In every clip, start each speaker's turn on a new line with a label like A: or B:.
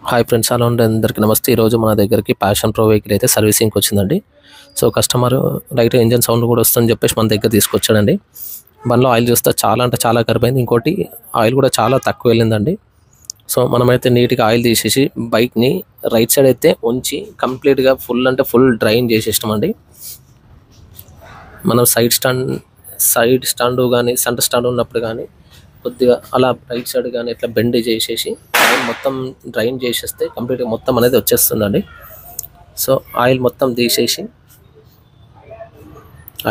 A: Hi friends, hello అండి, అందరికీ నమస్తే. ఈరోజు మన దగ్గరికి ప్యాషన్ ప్రో వెహికల్ అయితే సర్వీసింగ్కి వచ్చిందండి. So customer light engine sound కూడా వస్తుందని చెప్పేసి మన దగ్గర తీసుకొచ్చాడండి. బండిలో ఆయిల్ చూస్తే చాలా అంటే చాలా కరిపోయింది. ఇంకోటి ఆయిల్ కూడా చాలా తక్కువ వెళ్ళిందండి. సో మనమైతే నీట్గా ఆయిల్ తీసేసి బైక్ని రైట్ సైడ్ అయితే ఉంచి కంప్లీట్గా ఫుల్ అంటే ఫుల్ డ్రైన్ చేసేస్తామండి. మనం సైడ్ స్టాండ్ కానీ సెంటర్ స్టాండ్ ఉన్నప్పుడు కానీ కొద్దిగా అలా రైట్ సైడ్ కానీ ఇట్లా బెండ్ చేసేసి ఆయిల్ మొత్తం డ్రైన్ చేసేస్తే కంప్లీట్గా మొత్తం అనేది వచ్చేస్తుందండి. సో ఆయిల్ మొత్తం తీసేసి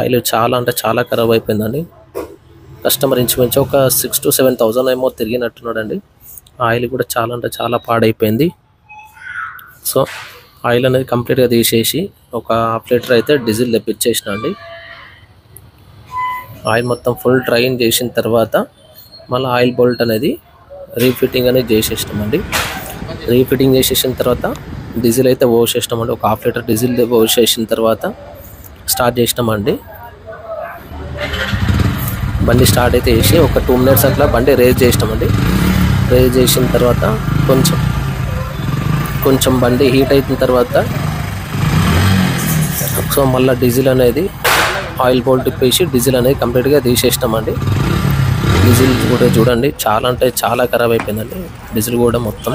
A: ఆయిల్ చాలా అంటే చాలా ఖరాబ్ అయిపోయిందండి. కస్టమర్ ఇంచుమించు ఒక 6,000 to 7,000 ఏమో తిరిగినట్టున్నాడండి. ఆయిల్ కూడా చాలా అంటే చాలా పాడైపోయింది. సో ఆయిల్ అనేది కంప్లీట్గా తీసేసి ఒక ½ లీటర్ అయితే డీజిల్ తెప్పించేసిన అండి. ఆయిల్ మొత్తం ఫుల్ డ్రైన్ చేసిన తర్వాత మళ్ళీ ఆయిల్ బోల్ట్ అనేది రీఫిట్టింగ్ అనేది చేసేసినామండి. రీఫిట్టింగ్ చేసేసిన తర్వాత డీజిల్ అయితే పోసేసినామండి. ఒక ½ లీటర్ డీజిల్ పోసేసిన తర్వాత స్టార్ట్ చేసినామండి. బండి స్టార్ట్ అయితే వేసి ఒక 2 minutes అట్లా బండి రేజ్ చేసినామండి. రేజ్ చేసిన తర్వాత కొంచెం బండి హీట్ అయిన తర్వాత సో మళ్ళీ డీజిల్ అనేది ఆయిల్ బోల్ట్ ఇప్పేసి డీజిల్ అనేది కంప్లీట్గా తీసేసినామండి. డీజిల్ కూడా చూడండి చాలా అంటే చాలా ఖరాబ్ అయిపోయిందండి డీజిల్ కూడా మొత్తం.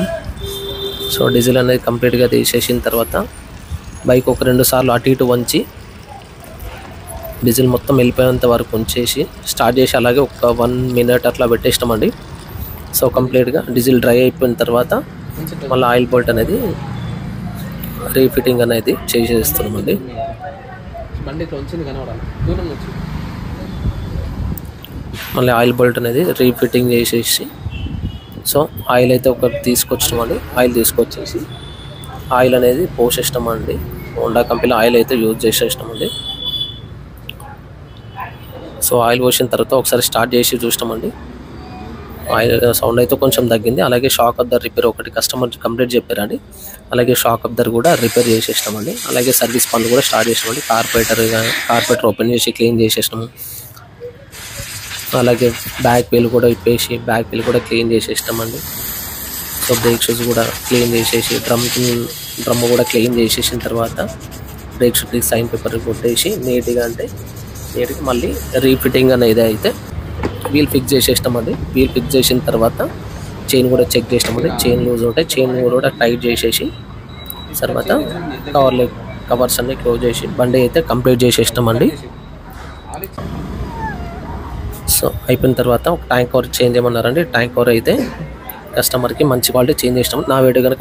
A: సో డీజిల్ అనేది కంప్లీట్గా తీసేసిన తర్వాత బైక్ ఒక 2 సార్లు అటు ఇటు వంచి డీజిల్ మొత్తం వెళ్ళిపోయేంత వరకు ఉంచేసి స్టార్ట్ చేసి అలాగే ఒక 1 minute అట్లా పెట్టేసినామండి. సో కంప్లీట్గా డీజిల్ డ్రై అయిపోయిన తర్వాత మళ్ళీ ఆయిల్ బోల్ట్ అనేది రీఫిట్టింగ్ అనేది చేసేస్తున్నామండి. మళ్ళీ ఆయిల్ బోల్ట్ అనేది రీఫిట్టింగ్ చేసేసి సో ఆయిల్ అయితే ఒకటి తీసుకొచ్చినామండి. ఆయిల్ తీసుకొచ్చేసి ఆయిల్ అనేది పోసేసినామండి. హోండా కంపెనీలో ఆయిల్ అయితే యూజ్ చేసేసినామండి. సో ఆయిల్ పోసిన తర్వాత ఒకసారి స్టార్ట్ చేసి చూసినామండి. ఆయిల్ సౌండ్ అయితే కొంచెం తగ్గింది. అలాగే షాక్ అబ్జర్వర్ రిపేర్ ఒకటి కస్టమర్ కంప్లీట్ చెప్పారండి. అలాగే షాక్ అబ్జర్వర్ కూడా రిపేర్ చేసేసినామండి. అలాగే సర్వీస్ పనులు కూడా స్టార్ట్ చేసినామండి. కార్పొరేటర్ ఓపెన్ చేసి క్లీన్ చేసేసినాము. అలాగే బ్యాక్ వీల్ కూడా ఇప్పేసి బ్యాక్ వీల్ కూడా క్లీన్ చేసేసినామండి. సో బ్రేక్ షూస్ కూడా క్లీన్ చేసేసి డ్రమ్ కూడా క్లీన్ చేసేసిన తర్వాత బ్రేక్ షూస్కి సైన్ పేపర్ కొట్టేసి నీట్గా మళ్ళీ రీఫిట్టింగ్ అనేది అయితే వీల్ ఫిక్స్ చేసేసినామండి. వీల్ ఫిక్స్ చేసిన తర్వాత చైన్ కూడా చెక్ చేసినామండి. చైన్ లూజ్ ఉంటే చైన్ కూడా టైట్ చేసేసి తర్వాత కవర్స్ అన్ని క్లోజ్ చేసి బండి అయితే కంప్లీట్ చేసేసినామండి. సో అయిపోయిన తర్వాత ఒక ట్యాంక్ కవర్ చేంజ్ చేయమన్నారండి. ట్యాంక్ కవర్ అయితే కస్టమర్కి మంచి క్వాలిటీ చేంజ్ చేసినాము. నా వీడియో కనుక